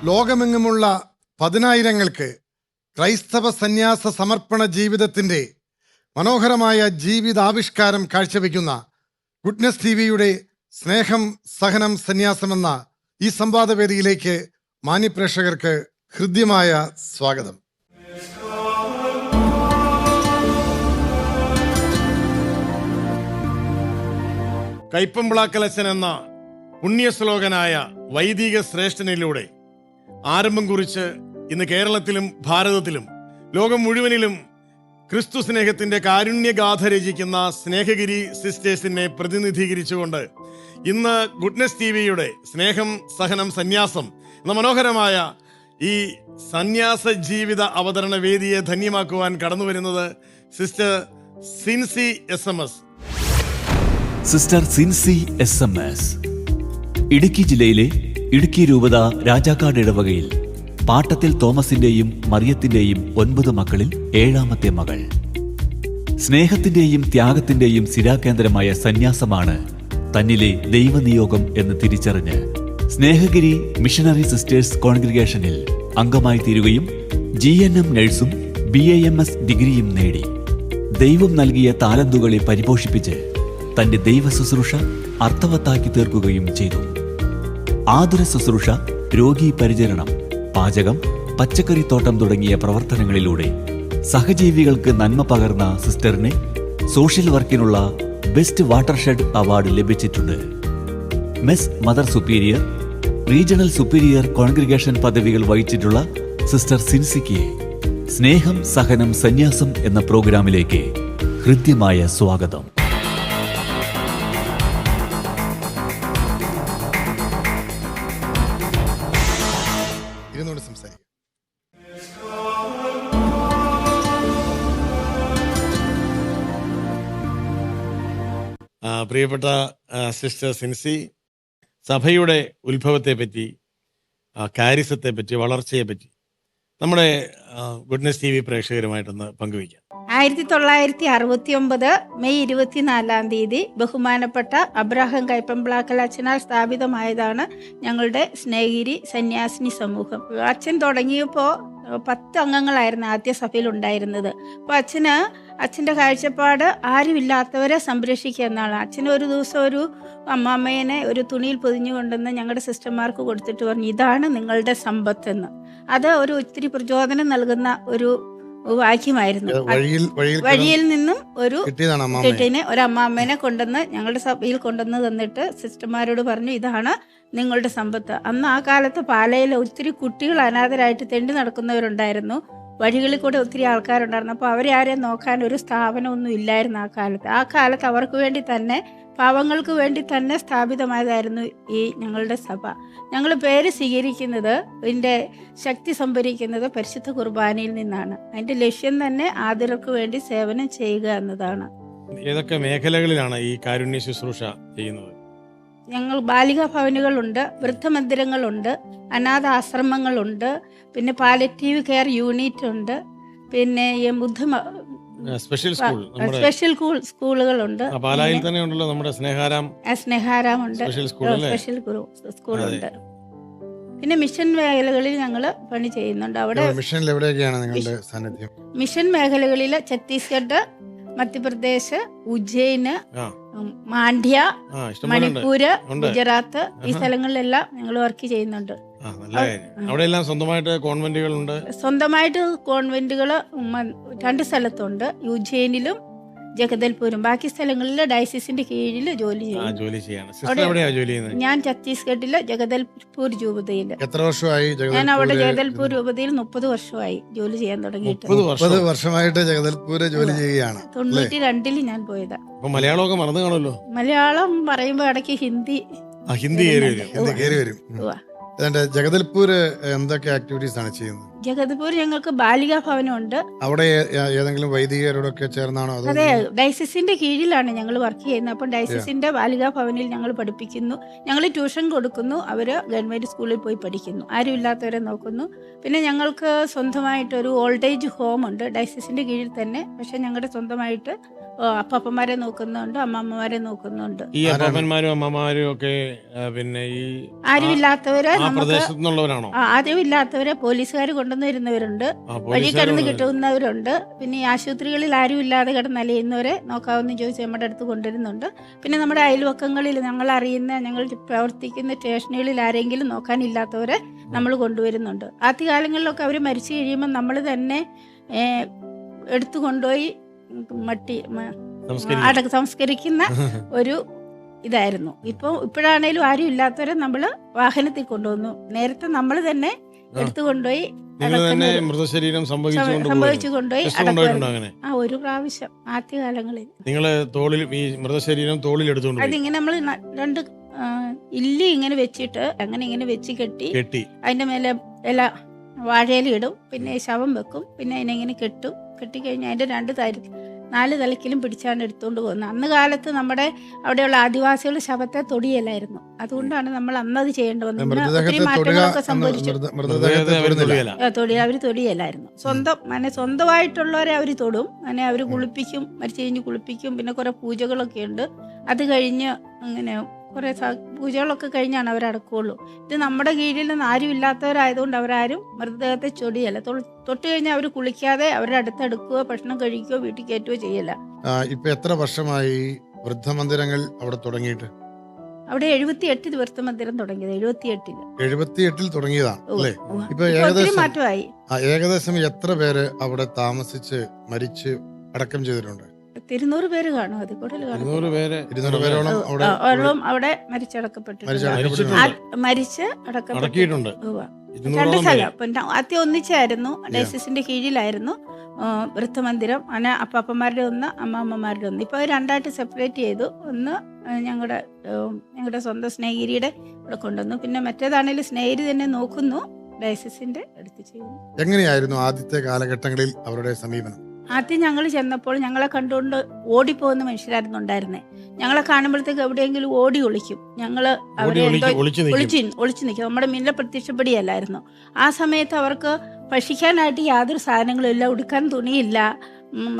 ലോകമെങ്ങുമുള്ള പതിനായിരങ്ങൾക്ക് ക്രൈസ്തവ സന്യാസ സമർപ്പണ ജീവിതത്തിൻ്റെ മനോഹരമായ ജീവിതാവിഷ്കാരം കാഴ്ചവെക്കുന്ന ഗുഡ്നസ് ടിവിയുടെ സ്നേഹം സഹനം സന്യാസമെന്ന ഈ സംവാദവേദിയിലേക്ക് മാന്യപ്രേക്ഷകർക്ക് ഹൃദ്യമായ സ്വാഗതം. കയ്പമ്പിളാക്കലച്ചൻ എന്ന പുണ്യശ്ലോകനായ വൈദിക ശ്രേഷ്ഠനിലൂടെ ആരംഭം കുറിച്ച് ഇന്ന് കേരളത്തിലും ഭാരതത്തിലും ലോകം മുഴുവനിലും ക്രിസ്തു സ്നേഹത്തിന്റെ കാരുണ്യഗാഥ രചിക്കുന്ന സ്നേഹഗിരി സിസ്റ്റേഴ്സിനെ പ്രതിനിധീകരിച്ചുകൊണ്ട് ഇന്ന് ഗുഡ്നസ് ടിവിയുടെ സ്നേഹം സഹനം സന്യാസം എന്ന മനോഹരമായ ഈ സന്യാസ ജീവിത അവതരണ വേദിയെ ധന്യമാക്കുവാൻ കടന്നു വരുന്നത് sister Sincy SMS. Sister Sincy SMS Idukki ജില്ലയിലെ ഇടുക്കി രൂപത രാജാക്കാട് ഇടവകയിൽ പാട്ടത്തിൽ തോമസിന്റെയും മറിയത്തിന്റെയും 9 മക്കളിൽ 7ാമത്തെ മകൾ. സ്നേഹത്തിന്റെയും ത്യാഗത്തിന്റെയും സിരാകേന്ദ്രമായ സന്യാസമാണ് തന്നിലെ ദൈവനിയോഗം എന്ന് തിരിച്ചറിഞ്ഞ് സ്നേഹഗിരി മിഷണറി സിസ്റ്റേഴ്സ് കോൺഗ്രിഗേഷനിൽ അംഗമായി തീരുകയും GNM നഴ്സും BAMS ഡിഗ്രിയും നേടി ദൈവം നൽകിയ താലന്തുകളെ പരിപോഷിപ്പിച്ച് തന്റെ ദൈവ ശുശ്രൂഷ അർത്ഥവത്താക്കി തീർക്കുകയും ചെയ്തു. ആതുര ശുശ്രൂഷ, രോഗീ പരിചരണം, പാചകം, പച്ചക്കറിത്തോട്ടം തുടങ്ങിയ പ്രവർത്തനങ്ങളിലൂടെ സഹജീവികൾക്ക് നന്മ പകർന്ന സിസ്റ്ററിനെ സോഷ്യൽ വർക്കിനുള്ള ബെസ്റ്റ് വാട്ടർഷെഡ് അവാർഡ് ലഭിച്ചിട്ടുണ്ട്. മെസ് mother superior, regional superior congregation പദവികൾ വഹിച്ചിട്ടുള്ള സിസ്റ്റർ സിൻസിക്ക് സ്നേഹം സഹനം സന്യാസം എന്ന പ്രോഗ്രാമിലേക്ക് ഹൃദ്യമായ സ്വാഗതം. പ്രിയപ്പെട്ട സിസ്റ്റർ സിൻസി, സഭയുടെ ഉത്ഭവത്തെപ്പറ്റി, കാരിസത്തെപ്പറ്റി, വളർച്ചയെപ്പറ്റി നമ്മുടെ ഗുഡ്നസ് TV പ്രേക്ഷകരുമായിട്ടൊന്ന് പങ്കുവയ്ക്കാം. 1969 മെയ് 24 ബഹുമാനപ്പെട്ട അബ്രഹാം കയ്പമ്പിളാക്കൽ അച്ഛനാൽ സ്ഥാപിതമായതാണ് ഞങ്ങളുടെ സ്നേഹഗിരി സന്യാസിനി സമൂഹം. അച്ഛൻ തുടങ്ങിയപ്പോൾ 10 അംഗങ്ങളായിരുന്നു ആദ്യ സഭയിൽ ഉണ്ടായിരുന്നത്. അപ്പോൾ അച്ഛൻ്റെ കാഴ്ചപ്പാട് ആരുമില്ലാത്തവരെ സംരക്ഷിക്കുക എന്നാണ്. അച്ഛന് ഒരു ദിവസം ഒരു അമ്മാമ്മേനെ ഒരു തുണിയിൽ പൊതിഞ്ഞു കൊണ്ടുവന്ന് ഞങ്ങളുടെ സിസ്റ്റർമാർക്ക് കൊടുത്തിട്ട് പറഞ്ഞു, ഇതാണ് നിങ്ങളുടെ സമ്പത്തെന്ന്. അത് ഒരു ഒത്തിരി പ്രചോദനം നൽകുന്ന ഒരു വാക്യമായിരുന്നു. വഴിയിൽ നിന്നും ഒരു കിട്ടിനെ ഒരു അമ്മാമ്മേനെ കൊണ്ടുവന്ന് ഞങ്ങളുടെ സഭയിൽ കൊണ്ടുവന്ന് തന്നിട്ട് സിസ്റ്റർമാരോട് പറഞ്ഞു, ഇതാണ് നിങ്ങളുടെ സമ്പത്ത്. അന്ന് ആ കാലത്ത് പാലയിൽ ഒത്തിരി കുട്ടികൾ അനാഥരായിട്ട് തെണ്ടി നടക്കുന്നവരുണ്ടായിരുന്നു. വഴികളിൽ കൂടെ ഒത്തിരി ആൾക്കാരുണ്ടായിരുന്നു. അപ്പോൾ അവരെ ആരെയും നോക്കാൻ ഒരു സ്ഥാപനമൊന്നും ഇല്ലായിരുന്നു ആ കാലത്ത് അവർക്ക് വേണ്ടി തന്നെ, പാവങ്ങൾക്ക് വേണ്ടി തന്നെ സ്ഥാപിതമായതായിരുന്നു ഈ ഞങ്ങളുടെ സഭ. ഞങ്ങൾ പേര് സ്വീകരിക്കുന്നത്, ഇതിൻ്റെ ശക്തി സംഭരിക്കുന്നത് പരിശുദ്ധ കുർബാനയിൽ നിന്നാണ്. അതിൻ്റെ ലക്ഷ്യം തന്നെ ആദരർക്ക് വേണ്ടി സേവനം ചെയ്യുക എന്നതാണ്. ഏതൊക്കെ മേഖലകളിലാണ് ഈ കാരുണ്യ ശുശ്രൂഷ ചെയ്യുന്നത്? ഞങ്ങൾ ബാലികാ ഭവനുകളുണ്ട്, വൃദ്ധമന്ദിരങ്ങളുണ്ട്, അനാഥ ആശ്രമങ്ങളുണ്ട്, പിന്നെ പാലിറ്റീവ് കെയർ യൂണിറ്റ് ഉണ്ട്, പിന്നെ സ്പെഷ്യൽ സ്കൂളുകളുണ്ട്. പാലായിൽ തന്നെ ഉണ്ടല്ലോ നമ്മുടെ സ്നേഹാരാമുണ്ട്, സ്പെഷ്യൽ സ്കൂളുണ്ട്. പിന്നെ മിഷൻ മേഖലകളിൽ ഞങ്ങൾ പണി ചെയ്യുന്നുണ്ട്. അവിടെ മിഷൻ മേഖലകളിൽ ഛത്തീസ്ഗഡ്, മധ്യപ്രദേശ്, ഉജ്ജയിന്, മാണ്ഡ്യ, മണിപ്പൂര്, ഗുജറാത്ത്, ഈ സ്ഥലങ്ങളിലെല്ലാം ഞങ്ങൾ വർക്ക് ചെയ്യുന്നുണ്ട്. സ്വന്തമായിട്ട് കോൺവെന്റുകൾ 2 സ്ഥലത്തുണ്ട്, ഉജ്ജയിനിലും ജഗദൽപൂരും. ബാക്കി സ്ഥലങ്ങളിൽ ഡയസിസിന്റെ കീഴിൽ ജോലി ചെയ്യും. ഞാൻ ഛത്തീസ്ഗഡിലെ ജഗദൽപൂർ രൂപതയില്. എത്ര വർഷമായി? ഞാൻ അവിടെ ജഗദൽപൂർ രൂപതയിൽ 30 വർഷമായി ജോലി ചെയ്യാൻ തുടങ്ങിയിട്ട്. 30 വർഷമായിട്ട് ജഗദൽപൂർ ജോലി ചെയ്യുകയാണ്. 92 ഞാൻ പോയതാ. മലയാളമൊക്കെ മറന്നു കാണുമല്ലോ? മലയാളം പറയുമ്പോ ഇടയ്ക്ക് ഹിന്ദി കയറി വരും. ജഗദൽപൂർ എന്തൊക്കെ ആക്ടിവിറ്റീസ് ആണ് ചെയ്യുന്നത്? ജഗദൽപൂർ ഞങ്ങൾക്ക് ബാലികാ ഭവനമുണ്ട്. അവിടെ ഏതെങ്കിലും വൈദികരോടൊക്കെ ചേർന്നാണോ? അതെ, ഡയസിസിന്റെ കീഴിലാണ് ഞങ്ങൾ വർക്ക് ചെയ്യുന്നത്. അപ്പം ഡയസിസിന്റെ ബാലികാ ഭവനിൽ ഞങ്ങൾ പഠിപ്പിക്കുന്നു, ഞങ്ങൾ ട്യൂഷൻ കൊടുക്കുന്നു, അവര് ഗവൺമെന്റ് സ്കൂളിൽ പോയി പഠിക്കുന്നു, ആരും ഇല്ലാത്തവരെ നോക്കുന്നു. പിന്നെ ഞങ്ങൾക്ക് സ്വന്തമായിട്ടൊരു ഓൾഡ് ഏജ് ഹോം ഉണ്ട് ഡയസിസിന്റെ കീഴിൽ തന്നെ. പക്ഷെ ഞങ്ങളുടെ സ്വന്തമായിട്ട് അപ്പന്മാരെ നോക്കുന്നുണ്ട്, അമ്മമ്മമാരെ നോക്കുന്നുണ്ട്. ഈ അപ്പന്മാരും അമ്മമാരും ഒക്കെ പിന്നെ ഈ ആരുമില്ലാത്തവരെ ആ പ്രദേശത്തു നിന്നുള്ളവരാണോ? ആരുമില്ലാത്തവരെ പോലീസുകാർ കൊണ്ടുവന്ന് വരുന്നവരുണ്ട്, വഴി കിടന്ന് കിട്ടുന്നവരുണ്ട്. പിന്നെ ഈ ആശുപത്രികളിൽ ആരും ഇല്ലാതെ കിടന്നലയുന്നവരെ നോക്കാമെന്ന് ചോദിച്ച് നമ്മുടെ അടുത്ത് കൊണ്ടുവരുന്നുണ്ട്. പിന്നെ നമ്മുടെ അയൽവക്കങ്ങളിൽ ഞങ്ങൾ അറിയുന്ന, ഞങ്ങൾ പ്രവർത്തിക്കുന്ന സ്റ്റേഷനുകളിൽ ആരെങ്കിലും നോക്കാനില്ലാത്തവരെ നമ്മൾ കൊണ്ടുവരുന്നുണ്ട്. ആദ്യകാലങ്ങളിലൊക്കെ അവർ മരിച്ചു കഴിയുമ്പോൾ നമ്മൾ തന്നെ എടുത്തു കൊണ്ടുപോയി സംസ്കരിക്കുന്ന ഒരു ഇതായിരുന്നു. ഇപ്പോഴാണേലും ആരും ഇല്ലാത്തവരെ നമ്മൾ വാഹനത്തിൽ കൊണ്ടുവന്നു. നേരത്തെ നമ്മൾ തന്നെ എടുത്തു കൊണ്ടുപോയി മൃതശരീരം സംഭവിച്ചു കൊണ്ടുപോയി അടക്കുമായിരുന്നു. ഒരു പ്രാവശ്യം ആദ്യകാലങ്ങളിൽ നിങ്ങള് തോളിൽ ഈ മൃതശരീരം തോളിൽ എടുത്തുകൊണ്ട് അതിങ്ങനെ നമ്മൾ 2 ഇല്ലി ഇങ്ങനെ വെച്ചിട്ട് അങ്ങനെ ഇങ്ങനെ വെച്ച് കെട്ടി അതിന്റെ മേലെ ഇല വാഴയില ഇടും, പിന്നെ ശവം വെക്കും, പിന്നെ അതിനെങ്ങനെ കെട്ടിക്കഴിഞ്ഞാൽ അതിന്റെ 4 തലക്കിലും പിടിച്ചാണ് എടുത്തുകൊണ്ട് പോകുന്നത്. അന്ന് കാലത്ത് നമ്മുടെ അവിടെയുള്ള ആദിവാസികൾ ശവത്തെ തൊടിയല്ലായിരുന്നു. അതുകൊണ്ടാണ് നമ്മൾ അന്നത് ചെയ്യേണ്ടി വന്നത്. ഒത്തിരി മാറ്റങ്ങളൊക്കെ സംഭവിച്ചു. അവർ തൊടിയല്ലായിരുന്നു. സ്വന്തമായിട്ടുള്ളവരെ അവർ തൊടും. അങ്ങനെ അവർ കുളിപ്പിക്കും, മരിച്ചു കഴിഞ്ഞ് കുളിപ്പിക്കും. പിന്നെ കുറെ പൂജകളൊക്കെ ഉണ്ട്. അത് കഴിഞ്ഞ് അങ്ങനെ കുറെ പൂജകളൊക്കെ കഴിഞ്ഞാണ് അവരടക്കുള്ളൂ. ഇത് നമ്മുടെ കീഴിൽ ആരും ഇല്ലാത്തവരായതുകൊണ്ട് അവരാരും മൃതദേഹത്തെ ചൊടിയല്ല. തൊട്ട് കഴിഞ്ഞാൽ അവർ കുളിക്കാതെ അവരുടെ അടുത്തെടുക്കുകയോ ഭക്ഷണം കഴിക്കുകയോ വീട്ടിൽ കയറ്റുകയോ ചെയ്യല്ല. ഇപ്പൊ എത്ര വർഷമായി വൃദ്ധമന്ദിരങ്ങൾ അവിടെ തുടങ്ങിയിട്ട്? അവിടെ 78 വൃദ്ധമന്ദിരം തുടങ്ങിയത്. 78 തുടങ്ങിയതാണ് അല്ലേ? ഇപ്പൊ മാറ്റമായി. ഏകദേശം എത്ര പേര് അവിടെ താമസിച്ച് മരിച്ച് അടക്കം ചെയ്തിട്ടുണ്ട്? 200 പേര് കാണും. അതിൽ കൂടുതൽ കാണും. 200 പേരോളം അവിടെ മരിച്ച് അടക്കപ്പെട്ടിട്ടുണ്ട്. 2 സ്ഥലം. ആദ്യം ഒന്നിച്ചായിരുന്നു, ഡയസിന്റെ കീഴിലായിരുന്നു വൃദ്ധമന്ദിരം. അങ്ങനെ അപ്പാപ്പന്മാരുടെ ഒന്ന്, അമ്മമ്മമാരുടെ ഒന്ന്. ഇപ്പൊ 2ആയിട്ട് സെപ്പറേറ്റ് ചെയ്തു. ഒന്ന് ഞങ്ങളുടെ സ്വന്തം സ്നേഹിരിയുടെ ഇവിടെ കൊണ്ടുവന്നു. പിന്നെ മറ്റേതാണെങ്കിലും സ്നേഹിരി തന്നെ നോക്കുന്നു, ഡയസിന്റെ അടുത്ത് ചെയ്യുന്നു. എങ്ങനെയായിരുന്നു ആദ്യത്തെ കാലഘട്ടങ്ങളിൽ അവരുടെ സമീപനം? ആദ്യം ഞങ്ങൾ ചെന്നപ്പോൾ ഞങ്ങളെ കണ്ടുകൊണ്ട് ഓടിപ്പോകുന്ന മനുഷ്യരായിരുന്നു ഉണ്ടായിരുന്നേ. ഞങ്ങളെ കാണുമ്പോഴത്തേക്ക് എവിടെയെങ്കിലും ഓടി ഒളിക്കും. ഞങ്ങൾ അവരെ ഒളിച്ചു നിൽക്കും. നമ്മുടെ മുന്നിൽ പ്രത്യക്ഷപ്പെടുകയല്ലായിരുന്നു. ആ സമയത്ത് അവർക്ക് ഭക്ഷിക്കാനായിട്ട് യാതൊരു സാധനങ്ങളും ഇല്ല, ഉടുക്കാൻ തുണിയില്ല,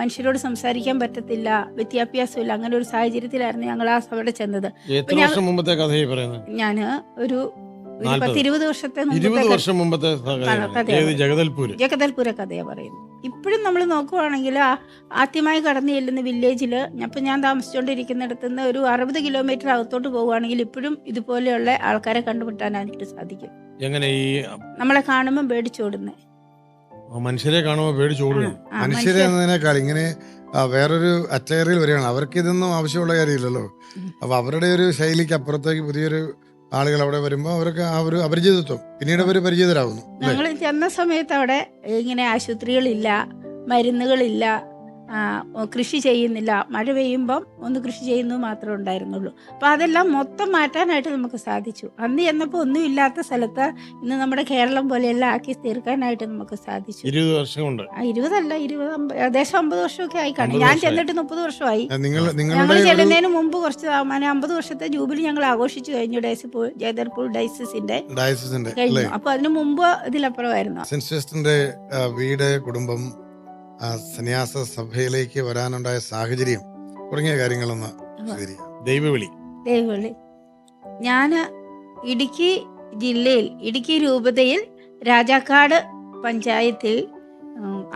മനുഷ്യരോട് സംസാരിക്കാൻ പറ്റത്തില്ല, വിദ്യാഭ്യാസമില്ല. അങ്ങനെ ഒരു സാഹചര്യത്തിലായിരുന്നു ഞങ്ങൾ ആ അവിടെ ചെന്നത്. ഞാൻ ഒരു 10-20 വർഷത്തെ ജഗദൽപൂര കഥയാ പറയുന്നത്. ഇപ്പോഴും നമ്മൾ നോക്കുവാണെങ്കിൽ ആദ്യമായി കടന്നു ചെല്ലുന്ന വില്ലേജിൽ, അപ്പം ഞാൻ താമസിച്ചുകൊണ്ടിരിക്കുന്നിടത്തു നിന്ന് ഒരു 60 കിലോമീറ്റർ അകത്തോട്ട് പോകുവാണെങ്കിൽ ഇപ്പോഴും ഇതുപോലെയുള്ള ആൾക്കാരെ കണ്ടുമുട്ടാനായിട്ട് സാധിക്കും. എങ്ങനെ ഈ നമ്മളെ കാണുമ്പോൾ പേടിച്ചോടുന്നേ, മനുഷ്യരെ കാണുമ്പോൾ പേടിച്ചോടുന്നു. മനുഷ്യരെ എന്നതിനേക്കാൾ ഇങ്ങനെ വേറൊരു അറ്റയറിൽ വരികയാണ്. അവർക്ക് ഇതൊന്നും ആവശ്യമുള്ള കാര്യമില്ലല്ലോ. അപ്പൊ അവരുടെ ഒരു ശൈലിക്ക് അപ്പുറത്തേക്ക് പുതിയൊരു ആളുകൾ അവിടെ വരുമ്പോൾ അവർക്ക് ആ ഒരു അപരിചിതത്വം പിന്നീട് അവർ പരിചിതരാകുന്നു. ഞങ്ങൾ ചെന്ന സമയത്ത് അവിടെ ഇങ്ങനെ ആശുപത്രികളില്ല, മരുന്നുകളില്ല, കൃഷി ചെയ്യുന്നില്ല. മഴ പെയ്യുമ്പം ഒന്ന് കൃഷി ചെയ്യുന്നത് മാത്രമേ ഉണ്ടായിരുന്നുള്ളൂ. അപ്പോൾ അതെല്ലാം മൊത്തം മാറ്റാനായിട്ട് നമുക്ക് സാധിച്ചു. അന്ന് ചെന്നപ്പോൾ ഒന്നുമില്ലാത്ത സ്ഥലത്ത് ഇന്ന് നമ്മുടെ കേരളം പോലെയെല്ലാം ആക്കി തീർക്കാനായിട്ട് നമുക്ക് സാധിച്ചു. 20 വർഷം കൊണ്ട് 20 ഏകദേശം 50 വർഷമൊക്കെ ആയി കാണും. ഞാൻ ചെന്നിട്ട് 30 വർഷമായി. ഞങ്ങൾ ചെല്ലുന്നതിന് മുമ്പ് കുറച്ച് 50 വർഷത്തെ ജൂബിലി ഞങ്ങൾ ആഘോഷിച്ചു കഴിഞ്ഞു. ജയദർപൂർ ഡയസിന്റെ കഴിഞ്ഞു. അപ്പൊ അതിനു മുമ്പ് ഇതിലപ്പുറമായിരുന്നു. വീട്, കുടുംബം, സന്യാസ സഭയിലേക്ക് വരാനുണ്ടായ സാഹചര്യം തുടങ്ങിയ കാര്യങ്ങളൊന്ന് ദൈവവിളി. ഞാൻ ഇടുക്കി ജില്ലയിൽ, ഇടുക്കി രൂപതയിൽ രാജാക്കാട് പഞ്ചായത്തിൽ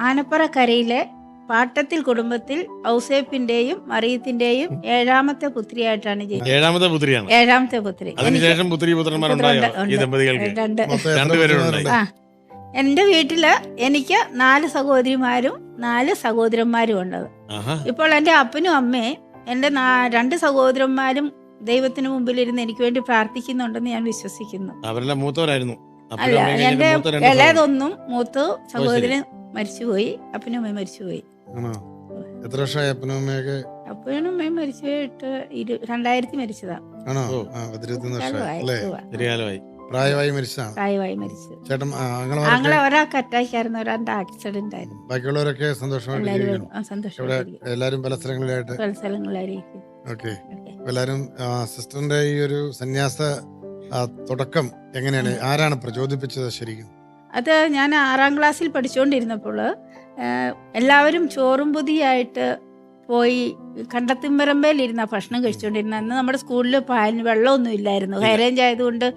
ആനപ്പറക്കരയിലെ പാട്ടത്തിൽ കുടുംബത്തിൽ ഔസേപ്പിന്റെയും മറിയത്തിന്റെയും 7ാമത്തെ പുത്രിയായിട്ടാണ് ജനിച്ചത്. 7ാമത്തെ പുത്രിയാണ്. 7ാമത്തെ പുത്രി. അതിനുശേഷം എന്റെ വീട്ടില് എനിക്ക് 4 സഹോദരിമാരും 4 സഹോദരന്മാരും ഉള്ളത്. ഇപ്പോൾ എന്റെ അപ്പനും അമ്മയും എന്റെ 2 സഹോദരന്മാരും ദൈവത്തിന് മുമ്പിലിരുന്ന് എനിക്ക് വേണ്ടി പ്രാർത്ഥിക്കുന്നുണ്ടെന്ന് ഞാൻ വിശ്വസിക്കുന്നു. അവരെല്ലാം മൂത്തവരായിരുന്നു. അല്ല, എന്റെ ഇളയതൊന്നും മൂത്ത സഹോദരൻ മരിച്ചുപോയി, അപ്പനും അമ്മയും മരിച്ചുപോയി. എത്ര വർഷമായി അപ്പനും അമ്മയൊക്കെ? അപ്പനും അമ്മയും മരിച്ചിട്ട് 2000 മരിച്ചതാ. പ്രായമായി മരിച്ചതാണ്. ചേട്ടൻ ഞങ്ങളെ ഒരാൾക്ക് അറ്റാക്ക് ആയിരുന്നു, ഒരാളുടെ ആക്സിഡന്റ് ആയിരുന്നു. ബാക്കിയുള്ളവരൊക്കെ സന്തോഷമായിട്ട് എല്ലാരും പല സ്ഥലങ്ങളിലായിരിക്കും. ഓക്കെ, എല്ലാരും സിസ്റ്ററിന്റെ ഈ ഒരു സന്യാസ തുടക്കം എങ്ങനെയാണ്, ആരാണ് പ്രചോദിപ്പിച്ചത് ശരിക്കും? അത് ഞാൻ 6ാം ക്ലാസ്സിൽ പഠിച്ചുകൊണ്ടിരുന്നപ്പോൾ എല്ലാവരും ചോറും പൊതിയായിട്ട് പോയി കണ്ടത്തിമ്പറമ്പയിലിരുന്ന ഭക്ഷണം കഴിച്ചുകൊണ്ടിരുന്നത്. അന്ന് നമ്മുടെ സ്കൂളിൽ വെള്ളമൊന്നും ഇല്ലായിരുന്നു, ഹൈ റേഞ്ച് ആയതുകൊണ്ട്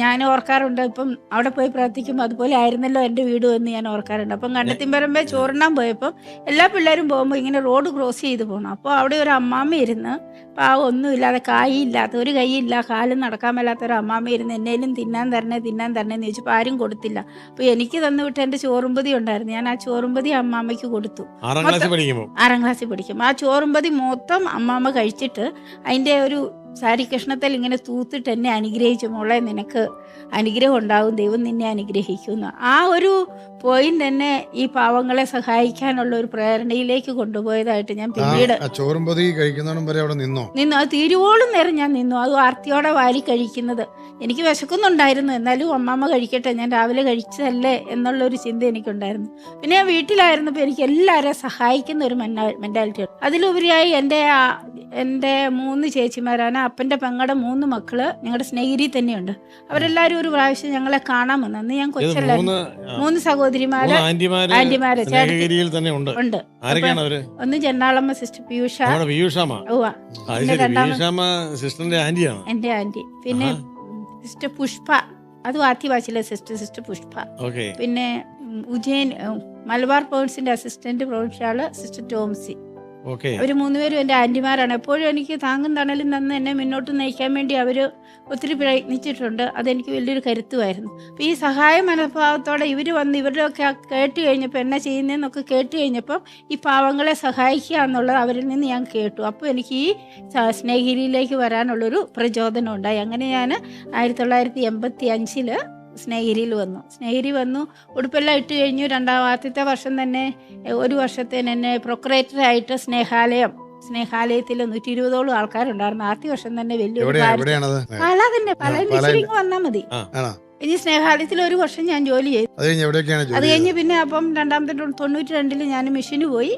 ഞാൻ ഓർക്കാറുണ്ട്. ഇപ്പം അവിടെ പോയി പ്രാർത്ഥിക്കുമ്പോൾ അതുപോലെ ആയിരുന്നല്ലോ എൻ്റെ വീട് എന്ന് ഞാൻ ഓർക്കാറുണ്ട്. അപ്പം കണ്ടത്തിമ്പറമ്പേ ചോറിനാൻ പോയപ്പം എല്ലാ പിള്ളേരും പോകുമ്പോൾ ഇങ്ങനെ റോഡ് ക്രോസ് ചെയ്ത് പോകണം. അപ്പോൾ അവിടെ ഒരു അമ്മാമ്മ ഇരുന്ന്, പാവം ഒന്നുമില്ലാതെ, കായില്ലാത്ത, ഒരു കൈയില്ല, കാലും നടക്കാൻ മേലാത്ത ഒരു അമ്മാമ്മ ഇരുന്ന് എന്നേലും തിന്നാൻ തരണേന്ന് ചോദിച്ചപ്പോൾ ആരും കൊടുത്തില്ല. അപ്പോൾ എനിക്ക് തന്നു വിട്ട് എൻ്റെ ചോറുമ്പതി ഉണ്ടായിരുന്നു. ഞാൻ ആ ചോറുമ്പതി അമ്മാമ്മയ്ക്ക് കൊടുത്തു. 6ാം ക്ലാസ്സിൽ പഠിക്കും. ആ ചോറുമ്പതി മൊത്തം അമ്മാമ്മ കഴിച്ചിട്ട് അതിൻ്റെ ഒരു സാരി കഷ്ണത്തിൽ ഇങ്ങനെ തൂത്തിട്ട് എന്നെ അനുഗ്രഹിച്ചു. മോളെ, നിനക്ക് അനുഗ്രഹം ഉണ്ടാകും, ദൈവം നിന്നെ അനുഗ്രഹിക്കുന്നു. ആ ഒരു പോയിന്റ് തന്നെ ഈ പാവങ്ങളെ സഹായിക്കാനുള്ള ഒരു പ്രേരണയിലേക്ക് കൊണ്ടുപോയതായിട്ട് ഞാൻ പിന്നീട് ചോറുമ്പതി കഴിക്കുന്നതും വരെ അവിടെ നിന്നു. അത് തീരുവോളം നേരം ഞാൻ നിന്നു. അത് ആർത്തിയോടെ വാരി കഴിക്കുന്നത്. എനിക്ക് വിശക്കുന്നുണ്ടായിരുന്നു, എന്നാലും അമ്മാമ്മ കഴിക്കട്ടെ, ഞാൻ രാവിലെ കഴിച്ചതല്ലേ എന്നുള്ളൊരു ചിന്ത എനിക്കുണ്ടായിരുന്നു. പിന്നെ ഞാൻ വീട്ടിലായിരുന്നപ്പോൾ എനിക്ക് എല്ലാവരെയും സഹായിക്കുന്ന ഒരു മെന്റാലിറ്റി ഉണ്ട്. അതിലുപരിയായി എൻ്റെ 3 ചേച്ചിമാരാണ്. അപ്പൻ്റെ പെങ്ങളുടെ 3 മക്കള് ഞങ്ങളുടെ സ്നേഹിരി തന്നെയുണ്ട്. അവരെല്ലാവരും ഒരു പ്രാവശ്യം ഞങ്ങളെ കാണാൻ വന്നു. അന്ന് ഞാൻ കൊച്ചല്ലായിരുന്നു. 3 സഹോദരിമാര്, ആന്റിമാര് ഉണ്ട്. ഒന്ന് ചെന്നാളമ്മ സിസ്റ്റർ പിയൂഷ, എന്റെ ആന്റി. പിന്നെ സിസ്റ്റർ പുഷ്പ, അത് ആദ്യവാച്ചിലെ സിസ്റ്റർ പുഷ്പ. പിന്നെ ഉജ്ജയിൻ മലബാർ പ്രൊവിൻസിന്റെ അസിസ്റ്റന്റ് പ്രൊവിൻഷ്യല് സിസ്റ്റർ ടോംസി. അവർ 3 പേരും എൻ്റെ ആന്റിമാരാണ്. എപ്പോഴും എനിക്ക് താങ്ങും തണലും തന്ന് എന്നെ മുന്നോട്ട് നയിക്കാൻ വേണ്ടി അവർ ഒത്തിരി പ്രയത്നിച്ചിട്ടുണ്ട്. അതെനിക്ക് വലിയൊരു കരുത്തുമായിരുന്നു. അപ്പോൾ ഈ സഹായ മനോഭാവത്തോടെ ഇവർ വന്ന് ഇവരുടെയൊക്കെ കേട്ട് കഴിഞ്ഞപ്പോൾ, എന്നാ ചെയ്യുന്നതെന്നൊക്കെ കേട്ട് കഴിഞ്ഞപ്പം ഈ പാവങ്ങളെ സഹായിക്കുക എന്നുള്ളത് അവരിൽ നിന്ന് ഞാൻ കേട്ടു. അപ്പോൾ എനിക്ക് ഈ സ്നേഹിരിയിലേക്ക് വരാനുള്ളൊരു പ്രചോദനം ഉണ്ടായി. അങ്ങനെ ഞാൻ 1985 സ്നേഹിരിയിൽ വന്നു. സ്നേഹിരി വന്നു, ഉടുപ്പെല്ലാം ഇട്ട് കഴിഞ്ഞു. ആദ്യത്തെ വർഷം തന്നെ, ഒരു വർഷത്തേന് എന്നെ പ്രൊക്രേറ്ററായിട്ട് സ്നേഹാലയത്തിൽ 120ഓളം ആൾക്കാരുണ്ടായിരുന്നു. ആദ്യ വർഷം തന്നെ വലിയൊരു വന്നാൽ മതി. ഇനി സ്നേഹാലയത്തിൽ ഒരു വർഷം ഞാൻ ജോലി ചെയ്തു. അത് കഴിഞ്ഞ് പിന്നെ അപ്പം 92 ഞാൻ മിഷന് പോയി.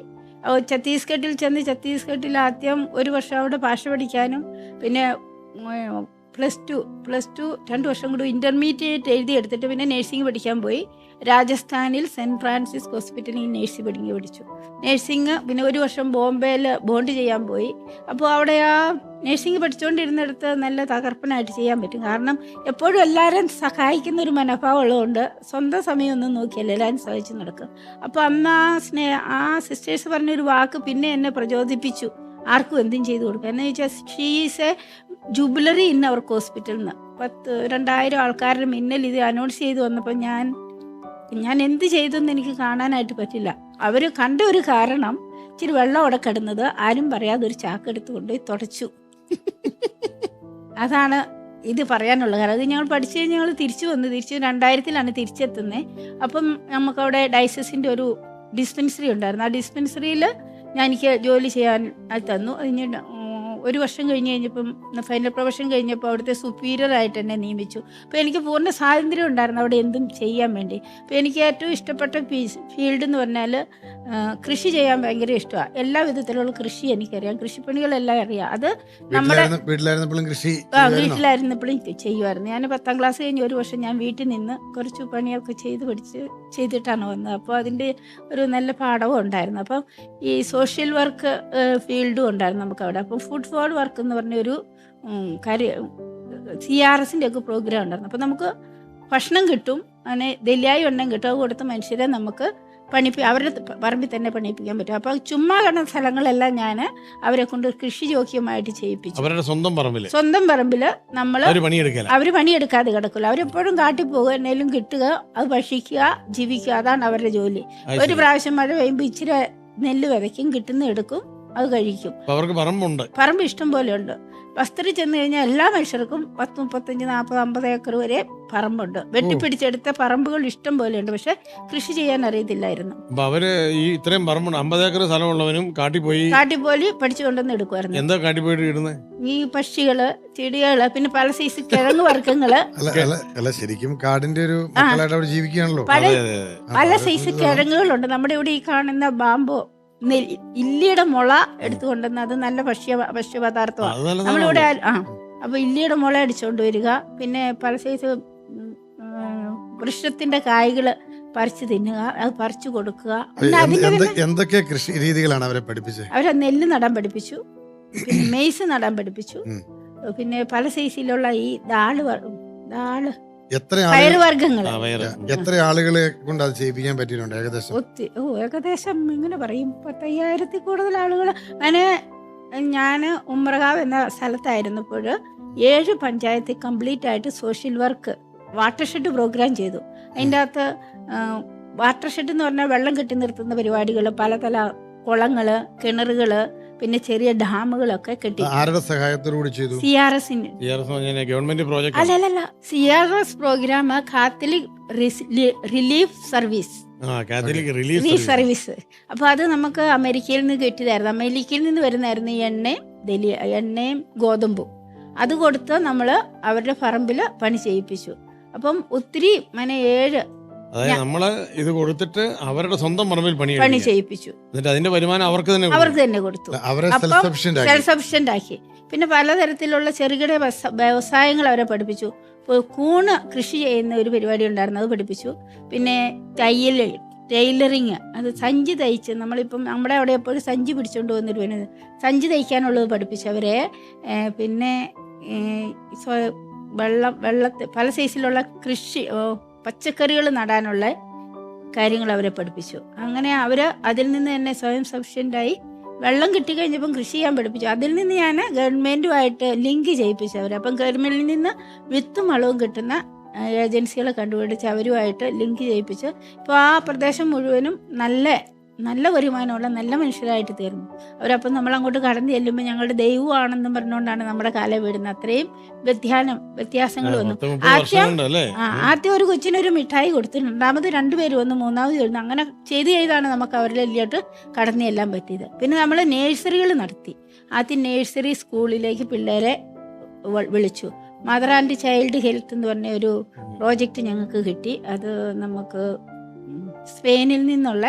ഛത്തീസ്ഗഡിൽ ചെന്ന്, ഛത്തീസ്ഗഡിൽ ആദ്യം ഒരു വർഷം അവിടെ ഭാഷ പഠിക്കാനും, പിന്നെ പ്ലസ് ടു 2 വർഷം കൂടി ഇന്റർമീഡിയറ്റ് എഴുതിയെടുത്തിട്ട് പിന്നെ നഴ്സിംഗ് പഠിക്കാൻ പോയി. രാജസ്ഥാനിൽ സെൻറ്റ് ഫ്രാൻസിസ് ഹോസ്പിറ്റലിൽ നഴ്സിംഗ് പഠിച്ചു. നഴ്സിംഗ് പിന്നെ ഒരു വർഷം ബോംബെയിൽ ബോണ്ട് ചെയ്യാൻ പോയി. അപ്പോൾ അവിടെ ആ നഴ്സിംഗ് പഠിച്ചുകൊണ്ടിരുന്നിടത്ത് നല്ല തകർപ്പനായിട്ട് ചെയ്യാൻ പറ്റും. കാരണം എപ്പോഴും എല്ലാവരും സഹായിക്കുന്ന ഒരു മനോഭാവം ഉള്ളതുകൊണ്ട് സ്വന്തം സമയമൊന്നും നോക്കിയല്ല എല്ലാവരും സഹായിച്ച് നടക്കും. അപ്പോൾ അന്ന് ആ സിസ്റ്റേഴ്സ് പറഞ്ഞൊരു വാക്ക് പിന്നെ എന്നെ പ്രചോദിപ്പിച്ചു, ആർക്കും എന്തും ചെയ്തു കൊടുക്കുക. എന്ന് വെച്ചാൽ ഷീസ് എ ജൂബിലറി ഇൻ അവർ ഹോസ്പിറ്റലിൽ നിന്ന് 2000 ആൾക്കാരുടെ മുന്നിൽ ഇത് അനൗൺസ് ചെയ്ത് വന്നപ്പോൾ ഞാൻ എന്ത് ചെയ്തെന്ന് എനിക്ക് കാണാനായിട്ട് പറ്റില്ല. അവർ കണ്ട ഒരു കാരണം, ഇച്ചിരി വെള്ളം അവിടെ കിടന്നത് ആരും പറയാതെ ഒരു ചാക്കെടുത്ത് കൊണ്ട് തുടച്ചു. അതാണ് ഇത് പറയാനുള്ള കാരണം. അത് ഞങ്ങൾ പഠിച്ചു കഴിഞ്ഞ് ഞങ്ങൾ തിരിച്ചു 2000 തിരിച്ചെത്തുന്നത്. അപ്പം നമുക്കവിടെ ഡയസസിൻ്റെ ഒരു ഡിസ്പെൻസറി ഉണ്ടായിരുന്നു. ആ ഡിസ്പെൻസറിയിൽ എനിക്ക് ജോലി ചെയ്യാൻ തന്നു. അതിന് ഒരു വർഷം കഴിഞ്ഞപ്പം ഫൈനൽ പ്രൊഫഷൻ കഴിഞ്ഞപ്പോൾ അവിടുത്തെ സുപ്പീരിയറായിട്ട് എന്നെ നിയമിച്ചു. അപ്പോൾ എനിക്ക് പൂർണ്ണ സ്വാതന്ത്ര്യം ഉണ്ടായിരുന്നു അവിടെ എന്തും ചെയ്യാൻ വേണ്ടി. അപ്പോൾ എനിക്ക് ഏറ്റവും ഇഷ്ടപ്പെട്ട ഫീൽഡ് എന്ന് പറഞ്ഞാൽ കൃഷി ചെയ്യാൻ ഭയങ്കര ഇഷ്ടമാണ്. എല്ലാ വിധത്തിലുള്ള കൃഷി എനിക്കറിയാം, കൃഷിപ്പണികളെല്ലാം അറിയാം. അത് നമ്മുടെ വീട്ടിലായിരുന്നപ്പോഴും ചെയ്യുമായിരുന്നു. ഞാൻ 10ാം ക്ലാസ് കഴിഞ്ഞ് ഒരു വർഷം ഞാൻ വീട്ടിൽ നിന്ന് കുറച്ച് പണിയൊക്കെ ചെയ്തിട്ടാണ് വന്നത്. അപ്പോൾ അതിൻ്റെ ഒരു നല്ല പാഠവും ഉണ്ടായിരുന്നു. അപ്പം ഈ സോഷ്യൽ വർക്ക് ഫീൽഡും ഉണ്ടായിരുന്നു നമുക്കവിടെ. അപ്പം ഫുഡ് ഫോർ വർക്ക് എന്ന് പറഞ്ഞൊരു CRSൻ്റെ ഒക്കെ പ്രോഗ്രാം ഉണ്ടായിരുന്നു. അപ്പോൾ നമുക്ക് ഭക്ഷണം കിട്ടും, അങ്ങനെ ദല്യായി എണ്ണം കിട്ടും. അത് കൊടുത്ത് മനുഷ്യരെ നമുക്ക് അവരുടെ പറമ്പിൽ തന്നെ പണിയിപ്പിക്കാൻ പറ്റും. അപ്പോൾ ചുമ്മാ കിടന്ന സ്ഥലങ്ങളെല്ലാം ഞാൻ അവരെ കൊണ്ട് കൃഷി യോഗ്യമായിട്ട് ചെയ്യിപ്പിച്ചു. അവരുടെ സ്വന്തം പറമ്പിൽ അവർ പണിയെടുക്കാതെ കിടക്കില്ല. അവരെപ്പോഴും കാട്ടിൽ പോകുക, എന്തെങ്കിലും കിട്ടുക, അത് ഭക്ഷിക്കുക, ജീവിക്കുക, അതാണ് അവരുടെ ജോലി. ഒരു പ്രാവശ്യം മഴ പെയ്യുമ്പോൾ ഇച്ചിരി നെല്ല് വിതയ്ക്കും, കിട്ടുന്ന എടുക്കും, അത് കഴിക്കും. പറമ്പ് ഇഷ്ടം പോലെ ഉണ്ട്. ബസ്തറിൽ ചെന്ന് കഴിഞ്ഞാൽ എല്ലാ മനുഷ്യർക്കും 10, 35, 40, 50 ഏക്കർ വരെ പറമ്പുണ്ട്. വെട്ടിപ്പിടിച്ചെടുത്ത പറമ്പുകൾ ഇഷ്ടം പോലെ ഉണ്ട്. പക്ഷെ കൃഷി ചെയ്യാൻ അറിയത്തില്ലായിരുന്നു. ഇത്രയും പറമ്പുണ്ട്, 50 ഏക്കർ സ്ഥലമുള്ളവനും കാട്ടിൽ പോയി പഠിച്ചുകൊണ്ടെന്ന് എടുക്കുമായിരുന്നു. എന്താ കാട്ടിൽ പോയിട്ട് ഇടുന്നത്? ഈ പക്ഷികള്, ചെടികള്, പിന്നെ പല സൈസ് കിഴങ്ങ് വർഗ്ഗങ്ങള്. ശരിക്കും കാടിന്റെ ഒരു ജീവിക്കുകയാണല്ലോ. പല സൈസ് കിഴങ്ങുകളുണ്ട്. നമ്മുടെ ഇവിടെ ഈ കാണുന്ന ബാമ്പോ, ഇല്ലിയുടെ മുള എടുത്തുകൊണ്ടുവന്ന്, അത് നല്ല ഭക്ഷ്യപദാർത്ഥമാണ് നമ്മളിവിടെ. അപ്പോൾ ഇല്ലിയുടെ മുള അടിച്ചുകൊണ്ട് വരിക. പിന്നെ പല സൈസ് വൃക്ഷത്തിന്റെ കായ്കള്, പറിച്ചു തിന്നുക, അത് പറിച്ചു കൊടുക്കുക. പിന്നെ അതിന്റെ പിന്നെ എന്തൊക്കെ കൃഷി രീതികളാണ് അവരെ പഠിപ്പിച്ചത്? അവരെ നെല്ല് നടാൻ പഠിപ്പിച്ചു, പിന്നെ മെയ്സ് നടാൻ പഠിപ്പിച്ചു, പിന്നെ പല സൈസിലുള്ള ഈ ദാള് എത്ര പയറുവർഗ്ഗങ്ങൾ. എത്ര ആളുകളെ കൊണ്ട് അത് ചെയ്യിപ്പിക്കാൻ പറ്റിയിട്ടുണ്ട് ഏകദേശം? ഏകദേശം ഇങ്ങനെ പറയും 10,000 കൂടുതൽ ആളുകൾ. അങ്ങനെ ഞാൻ ഉമ്രകാവ് എന്ന സ്ഥലത്തായിരുന്നപ്പോൾ 7 പഞ്ചായത്ത് കംപ്ലീറ്റ് ആയിട്ട് social work watershed programme ചെയ്തു. അതിൻ്റെ അകത്ത് വാട്ടർ ഷെഡ് എന്ന് പറഞ്ഞാൽ വെള്ളം കെട്ടി നിർത്തുന്ന പരിപാടികൾ, പല കുളങ്ങള്, കിണറുകള്, പിന്നെ ചെറിയ ഡാമുകളൊക്കെ കെട്ടി. ആരുടെ സഹായത്തോടുകൂടി ചെയ്തു? CRS ഗവൺമെന്റ് പ്രോജക്ട് അല്ലല്ല, CRS programme Catholic relief service. അപ്പൊ അത് നമുക്ക് അമേരിക്കയിൽ നിന്ന് കിട്ടിയതായിരുന്നു. അമേരിക്കയിൽ നിന്ന് വരുന്നായിരുന്നു എണ്ണയും ഗോതമ്പും. അത് കൊടുത്ത് നമ്മള് അവരുടെ പറമ്പില് പണി ചെയ്യിപ്പിച്ചു. അപ്പം ഒത്തിരി 7 അതായത് നമ്മള് ഇത് കൊടുത്തിട്ട് അവരുടെ സ്വന്തം പറമ്പിൽ പണി ചെയ്യിപ്പിച്ചു. എന്നിട്ട് അതിന്റെ വരുമാനം അവർക്ക് തന്നെ കൊടുത്തു. സെൽഫ് സഫിഷ്യന്റ് ആക്കി. പിന്നെ പലതരത്തിലുള്ള ചെറുകിട വ്യവസായങ്ങൾ അവരെ പഠിപ്പിച്ചു. കൂണ് കൃഷി ചെയ്യുന്ന ഒരു പരിപാടി ഉണ്ടായിരുന്നു, അത് പഠിപ്പിച്ചു. പിന്നെ ടൈലറിങ്, അത് സഞ്ചി തയ്ച്ച്, നമ്മളിപ്പം നമ്മുടെ അവിടെ എപ്പോഴും സഞ്ചി പിടിച്ചോണ്ട് വന്നിട്ട് സഞ്ചി തയ്ക്കാനുള്ളത് പഠിപ്പിച്ചു അവരെ. പിന്നെ വെള്ളത്തെ പല സൈസിലുള്ള കൃഷി പച്ചക്കറികൾ നടാനുള്ള കാര്യങ്ങൾ അവരെ പഠിപ്പിച്ചു. അങ്ങനെ അവർ അതിൽ നിന്ന് തന്നെ സ്വയം സഫിഷ്യൻ്റായി വെള്ളം കിട്ടിക്കഴിഞ്ഞപ്പം കൃഷി ചെയ്യാൻ പഠിപ്പിച്ചു. അതിൽ നിന്ന് ഞാൻ ഗവൺമെൻറ്റുമായിട്ട് ലിങ്ക് ചെയ്യിപ്പിച്ചു അവരെ. അപ്പം ഗവൺമെൻറ്റിൽ നിന്ന് വിത്തും വളവും കിട്ടുന്ന ഏജൻസികളെ കണ്ടുപിടിച്ച് അവരുമായിട്ട് ലിങ്ക് ചെയ്യിപ്പിച്ച് ഇപ്പോൾ ആ പ്രദേശം മുഴുവനും നല്ല വരുമാനമുള്ള നല്ല മനുഷ്യരായിട്ട് തീർന്നു അവരപ്പം. നമ്മളങ്ങോട്ട് കടന്നു ചെല്ലുമ്പോൾ ഞങ്ങളുടെ ദൈവമാണെന്നും പറഞ്ഞുകൊണ്ടാണ് നമ്മുടെ കാലം വീടുന്നത്. അത്രയും വ്യത്യാസങ്ങൾ വന്നു. ആദ്യം ഒരു കൊച്ചിനൊരു മിഠായി കൊടുത്തു, രണ്ടാമത് 2 പേര് വന്നു, മൂന്നാമത് വരുന്നു. അങ്ങനെ ചെയ്താണ് നമുക്ക് അവരുടെ എല്ലോട്ട് കടന്നു ചെല്ലാൻ പറ്റിയത്. പിന്നെ നമ്മൾ നേഴ്സറികൾ നടത്തി. ആദ്യം നേഴ്സറി സ്കൂളിലേക്ക് പിള്ളേരെ വിളിച്ചു. മദർ ആൻഡ് ചൈൽഡ് ഹെൽത്ത് എന്ന് പറഞ്ഞ ഒരു പ്രോജക്റ്റ് ഞങ്ങൾക്ക് കിട്ടി. അത് നമുക്ക് സ്പെയിനിൽ നിന്നുള്ള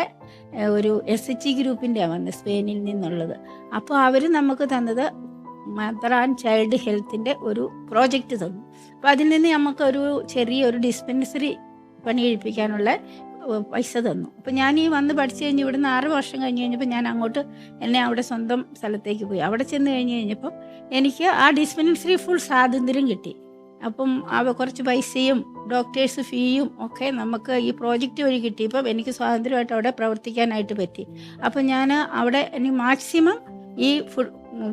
ഒരു SHG ഗ്രൂപ്പിൻ്റെ വന്നത്, സ്പെയിനിൽ നിന്നുള്ളത്. അപ്പോൾ അവർ നമുക്ക് തന്നത് മദർ ആൻഡ് ചൈൽഡ് ഹെൽത്തിൻ്റെ ഒരു പ്രോജക്റ്റ് തന്നു. അപ്പോൾ അതിൽ നിന്ന് നമുക്കൊരു ചെറിയൊരു ഡിസ്പെൻസറി പണി കഴിപ്പിക്കാനുള്ള പൈസ തന്നു. അപ്പോൾ ഞാൻ ഈ വന്ന് പഠിച്ചു കഴിഞ്ഞ് ഇവിടുന്ന് 6 വർഷം കഴിഞ്ഞപ്പോൾ ഞാൻ എന്നെ അവിടെ സ്വന്തം സ്ഥലത്തേക്ക് പോയി. അവിടെ ചെന്ന് കഴിഞ്ഞപ്പോൾ എനിക്ക് ആ ഡിസ്പെൻസറി ഫുൾ സ്വാതന്ത്ര്യം കിട്ടി. അപ്പം കുറച്ച് പൈസയും ഡോക്ടേഴ്സ് ഫീയും ഒക്കെ നമുക്ക് ഈ പ്രോജക്റ്റ് വഴി കിട്ടിയപ്പം എനിക്ക് സ്വാതന്ത്ര്യമായിട്ട് അവിടെ പ്രവർത്തിക്കാനായിട്ട് പറ്റി. അപ്പം ഞാൻ അവിടെ എനിക്ക് മാക്സിമം ഈ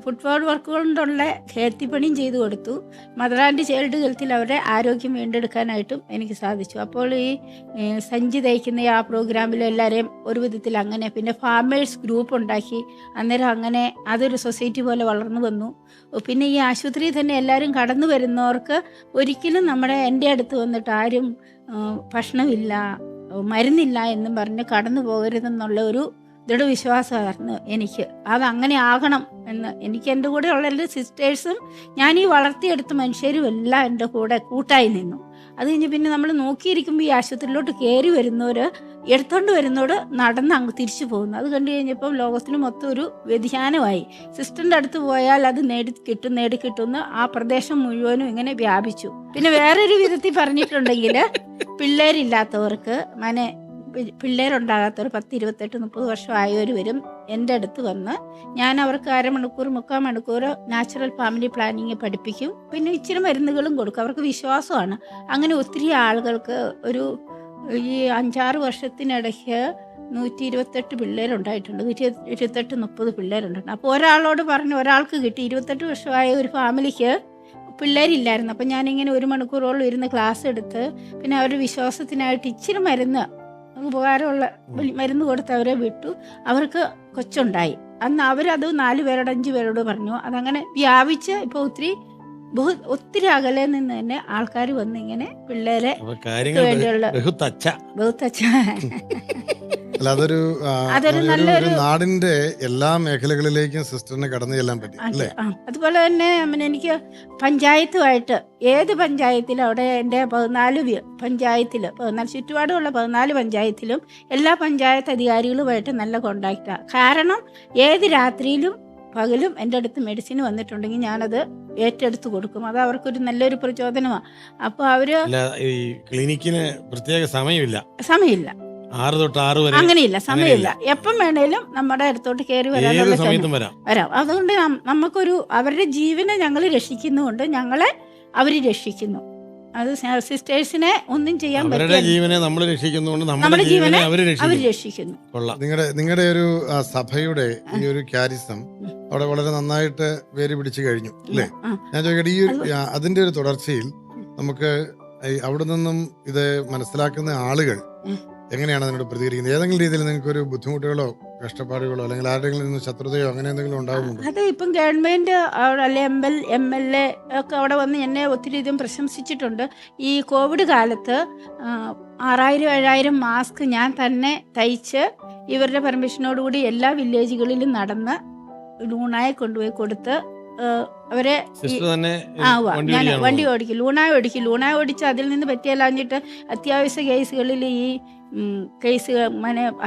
ഫുട്ബോൾ വർക്ക് കൊണ്ടുള്ള ഹെൽത്തിപ്പണിയും ചെയ്തു കൊടുത്തു. മദർ ആൻഡ് ചൈൽഡ് ഹെൽത്തിൽ അവരുടെ ആരോഗ്യം വീണ്ടെടുക്കാനായിട്ടും എനിക്ക് സാധിച്ചു. അപ്പോൾ ഈ സഞ്ചി തയ്ക്കുന്ന ആ പ്രോഗ്രാമിൽ എല്ലാവരെയും ഒരു വിധത്തിൽ അങ്ങനെ, പിന്നെ ഫാമേഴ്സ് ഗ്രൂപ്പ് ഉണ്ടാക്കി. അന്നേരം അങ്ങനെ അതൊരു സൊസൈറ്റി പോലെ വളർന്നു വന്നു. പിന്നെ ഈ ആശുപത്രിയിൽ തന്നെ എല്ലാവരും കടന്നു വരുന്നവർക്ക് ഒരിക്കലും എൻ്റെ അടുത്ത് വന്നിട്ട് ആരും ഭക്ഷണമില്ല, മരുന്നില്ല എന്നും പറഞ്ഞ് കടന്നു പോകരുതെന്നുള്ള ഒരു ദൃഢവിശ്വാസമായിരുന്നു എനിക്ക്. അതങ്ങനെ ആകണം എന്ന് എനിക്ക് എൻ്റെ കൂടെ ഉള്ള എല്ലാ സിസ്റ്റേഴ്സും ഞാൻ ഈ വളർത്തിയെടുത്ത മനുഷ്യരും എല്ലാം എൻ്റെ കൂട്ടായി നിന്നു. അത് കഴിഞ്ഞ് പിന്നെ നമ്മൾ നോക്കിയിരിക്കുമ്പോൾ ഈ ആശുപത്രിയിലോട്ട് കയറി വരുന്നവർ എടുത്തോണ്ട് വരുന്നവർ നടന്ന് അങ്ങ് തിരിച്ചു പോകുന്നു. അത് കണ്ടു കഴിഞ്ഞപ്പം ലോകത്തിന് മൊത്തം ഒരു വ്യതിയാനമായി. സിസ്റ്ററിൻ്റെ അടുത്ത് പോയാൽ അത് നേടിക്കിട്ടുന്ന ആ പ്രദേശം മുഴുവനും ഇങ്ങനെ വ്യാപിച്ചു. പിന്നെ വേറൊരു വിധത്തിൽ പറഞ്ഞിട്ടുണ്ടെങ്കിൽ പിള്ളേരില്ലാത്തവർക്ക് പിള്ളേരുണ്ടാകാത്തവർ 10, 28, 30 വർഷം ആയവർ വരും എൻ്റെ അടുത്ത് വന്ന് ഞാൻ അവർക്ക് 1/2 മണിക്കൂർ 3/4 മണിക്കൂർ നാച്ചുറൽ ഫാമിലി പ്ലാനിങ് പഠിപ്പിക്കും. പിന്നെ ഇച്ചിരി മരുന്നുകളും കൊടുക്കും. അവർക്ക് വിശ്വാസമാണ്. അങ്ങനെ ഒത്തിരി ആളുകൾക്ക് ഒരു ഈ 5-6 വർഷത്തിനിടയ്ക്ക് 128 പിള്ളേരുണ്ടായിട്ടുണ്ട്. 28-30 പിള്ളേരുണ്ടായിട്ടുണ്ട്. അപ്പോൾ ഒരാളോട് പറഞ്ഞു, ഒരാൾക്ക് കിട്ടി. 28 വർഷമായ ഒരു ഫാമിലിക്ക് പിള്ളേരില്ലായിരുന്നു. അപ്പം ഞാനിങ്ങനെ 1 മണിക്കൂറോളം ഇരുന്ന് ക്ലാസ് എടുത്ത് പിന്നെ അവരുടെ വിശ്വാസത്തിനായിട്ട് ഇച്ചിരി ഉപകാരമുള്ള മരുന്ന് കൊടുത്ത് അവരെ വിട്ടു. അവർക്ക് കൊച്ചുണ്ടായി. അന്ന് അവരത് 4 പേരോട് 5 പേരോട് പറഞ്ഞു. അതങ്ങനെ വ്യാപിച്ച് ഇപ്പോൾ ഒത്തിരി അകലെ നിന്ന് തന്നെ ആൾക്കാർ വന്ന് ഇങ്ങനെ പിള്ളേരെ വേണ്ടിയുള്ള അതൊരു നല്ലൊരു നാടിന്റെ എല്ലാ മേഖലകളിലേക്കും സിസ്റ്ററിനെ കടന്നു ചെല്ലാൻ പറ്റി അല്ലേ? അതുപോലെ തന്നെ എനിക്ക് പഞ്ചായത്തുമായിട്ട് ഏത് പഞ്ചായത്തിലും അവിടെ എൻ്റെ 14 പഞ്ചായത്തിൽ 14 ചുറ്റുപാടുമുള്ള 14 പഞ്ചായത്തിലും എല്ലാ പഞ്ചായത്ത് അധികാരികളുമായിട്ട് നല്ല കോണ്ടാക്റ്റാണ്. കാരണം ഏത് രാത്രിയിലും പകലും എൻ്റെ അടുത്ത് മെഡിസിൻ വന്നിട്ടുണ്ടെങ്കിൽ ഞാനത് ഏറ്റെടുത്ത് കൊടുക്കും. അത് അവർക്കൊരു നല്ലൊരു പ്രചോദനമാണ്. അപ്പോൾ അവര് ക്ലിനിക്കിന് പ്രത്യേക സമയമില്ല. 6 തൊട്ട് 6 വരെ അങ്ങനെയില്ല, സമയമില്ല. എപ്പം വേണേലും നമ്മുടെ അടുത്തോട്ട് കയറി ഏത് വരാനുള്ള സമയത്തും വരാം. അതുകൊണ്ട് നമുക്കൊരു അവരുടെ ജീവനെ ഞങ്ങൾ രക്ഷിക്കുന്നുണ്ട്, ഞങ്ങളെ അവർ രക്ഷിക്കുന്നു. അത് സിസ്റ്റേഴ്സിനെ ഒന്നും ചെയ്യാൻ അവരുടെ പറ്റില്ല, ജീവനെ നമ്മൾ രക്ഷിക്കുന്നുണ്ട്, നമ്മുടെ നമ്മുടെ ജീവനെ അവർ അവർ രക്ഷിക്കുന്നു. രക്ഷിക്കുന്നു. കൊള്ളാം. നിങ്ങളുടെ ഒരു സഭയുടെ ഈ ഒരു ക്യാരിസം അവിടെ വളരെ നന്നായിട്ട് വേര് പിടിച്ചു കഴിഞ്ഞു അല്ലേ? ആ. ഞാൻ ചോദിക്കട്ടെ, ഈ അതിന്റെ ഒരു തുടർച്ചയിൽ നമുക്ക് അവിടെ നിന്നും ഇത് മനസ്സിലാക്കുന്ന ആളുകൾ എങ്ങനെയാണ് അതിനോട് പ്രതികരിക്കുന്നത്? ഏതെങ്കിലും രീതിയിൽ നിങ്ങൾക്ക് ഒരു ബുദ്ധിമുട്ടുകളോ കഷ്ടപ്പാടുകളോ അല്ലെങ്കിൽ ആരുടെങ്കിലും നിന്ന് ശത്രുതയോ അങ്ങനെ എന്തെങ്കിലും ഉണ്ടാകുന്നുണ്ടോ? അത് ഇപ്പം ഗവൺമെന്റ് അല്ലെ MLA ഒക്കെ അവിടെ വന്ന് എന്നെ ഒത്തിരി ഇതും പ്രശംസിച്ചിട്ടുണ്ട്. ഈ കോവിഡ് കാലത്ത് 6000-7000 മാസ്ക് ഞാൻ തന്നെ തയ്ച്ച് ഇവരുടെ പെർമിഷനോടുകൂടി എല്ലാ വില്ലേജുകളിലും നടന്ന് ലൂണായി കൊണ്ടുപോയി കൊടുത്ത് അവരെ സിസ്റ്റർ തന്നെ ഞാൻ വണ്ടി ഓടിക്കും, ലൂണായി ഓടിച്ച് അതിൽ നിന്ന് പറ്റിയല്ലാഞ്ഞിട്ട് അത്യാവശ്യ കേസുകളിൽ ഈ കേസുകൾ